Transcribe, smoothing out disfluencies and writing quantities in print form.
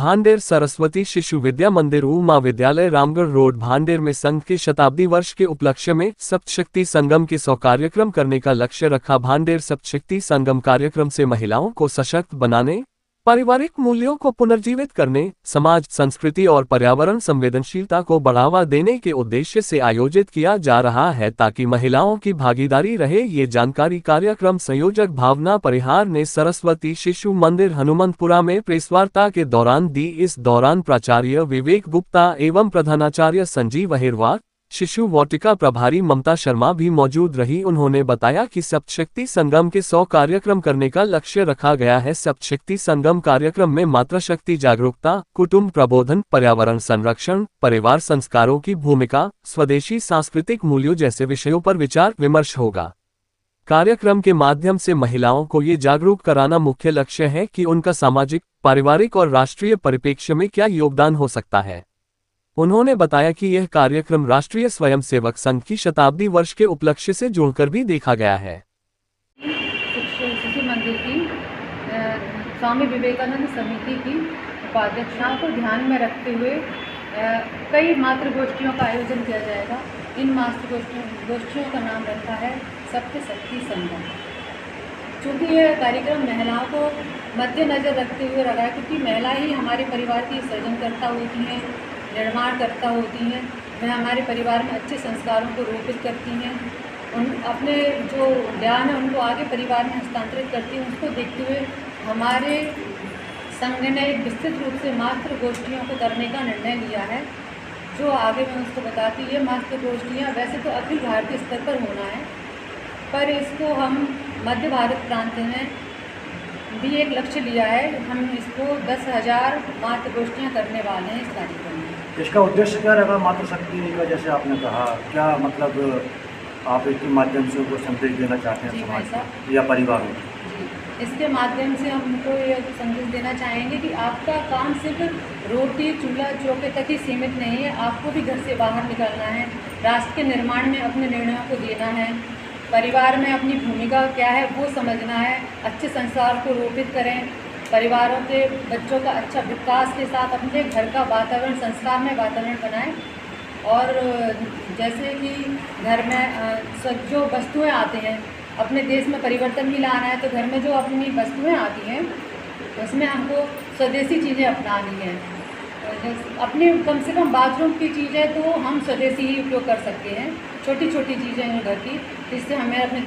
भांडेर सरस्वती शिशु विद्या मंदिर उमा विद्यालय रामगढ़ रोड भांडेर में संघ के शताब्दी वर्ष के उपलक्ष्य में सप्तशक्ति संगम के 100 कार्यक्रम करने का लक्ष्य रखा। भांडेर सप्तशक्ति संगम कार्यक्रम से महिलाओं को सशक्त बनाने, पारिवारिक मूल्यों को पुनर्जीवित करने, समाज, संस्कृति और पर्यावरण संवेदनशीलता को बढ़ावा देने के उद्देश्य से आयोजित किया जा रहा है ताकि महिलाओं की भागीदारी रहे। ये जानकारी कार्यक्रम संयोजक भावना परिहार ने सरस्वती शिशु मंदिर हनुमंतपुरा में प्रेसवार्ता के दौरान दी। इस दौरान प्राचार्य विवेक गुप्ता एवं प्रधानाचार्य संजीव अहिरवार, शिशु वाटिका प्रभारी ममता शर्मा भी मौजूद रही। उन्होंने बताया कि सप्तशक्ति संगम के 100 कार्यक्रम करने का लक्ष्य रखा गया है। सप्तशक्ति संगम कार्यक्रम में मातृशक्ति जागरूकता, कुटुंब प्रबोधन, पर्यावरण संरक्षण, परिवार संस्कारों की भूमिका, स्वदेशी सांस्कृतिक मूल्यों जैसे विषयों पर विचार विमर्श होगा। कार्यक्रम के माध्यम से महिलाओं को ये जागरूक कराना मुख्य लक्ष्य है कि उनका सामाजिक, पारिवारिक और राष्ट्रीय परिप्रेक्ष्य में क्या योगदान हो सकता है। उन्होंने बताया कि यह कार्यक्रम राष्ट्रीय स्वयंसेवक संघ की शताब्दी वर्ष के उपलक्ष्य से जोड़कर भी देखा गया है। शिशु मंदिर की स्वामी विवेकानंद समिति की उपाध्यक्षाओं को ध्यान में रखते हुए कई मातृगोष्ठियों का आयोजन किया जाएगा। इन मातृगोष्ठियों का नाम रखा है सप्तशक्ति संगम। चूँकि यह कार्यक्रम महिलाओं को मद्देनजर रखते हुए रखा है, क्योंकि महिला ही हमारे परिवार की सृजनकर्ता होती हैं, निर्माणकर्ता होती हैं। वह हमारे परिवार में अच्छे संस्कारों को रोपित करती हैं, उन अपने जो ज्ञान है उनको आगे परिवार में हस्तांतरित करती हैं। उसको देखते हुए हमारे संघ ने एक विस्तृत रूप से मातृगोष्ठियों को करने का निर्णय लिया है, जो आगे मैं उसको बताती। ये मातृगोष्ठियाँ वैसे तो अखिल भारतीय स्तर पर होना है, पर इसको हम मध्य भारत प्रांत में भी एक लक्ष्य लिया है। हम इसको 10,000 मातृगोष्ठियाँ करने वाले हैं इस कार्यक्रम में। इसका उद्देश्य क्या रहेगा मातृशक्ति का, जैसे आपने कहा, क्या मतलब आप इसके माध्यम से उनको संदेश देना चाहते हैं समाज या परिवारों को? इसके माध्यम से हम उनको ये संदेश देना चाहेंगे कि आपका काम सिर्फ रोटी चूल्हा चौके तक ही सीमित नहीं है, आपको भी घर से बाहर निकलना है, राष्ट्र के निर्माण में अपने निर्णयों को देना है, परिवार में अपनी भूमिका क्या है वो समझना है। अच्छे संस्कार को रोपित करें, परिवारों के बच्चों का अच्छा विकास के साथ अपने घर का वातावरण, संस्कार में वातावरण बनाएं। और जैसे कि घर में जो वस्तुएं आते हैं, अपने देश में परिवर्तन भी लाना है, तो घर में जो अपनी वस्तुएं आती हैं उसमें हमको स्वदेशी चीज़ें अपनानी हैं। अपने कम से कम बाथरूम की चीज़ें तो हम स्वदेशी ही उपयोग कर सकते हैं, छोटी छोटी चीज़ें हैं घर की, जिससे हमें अपने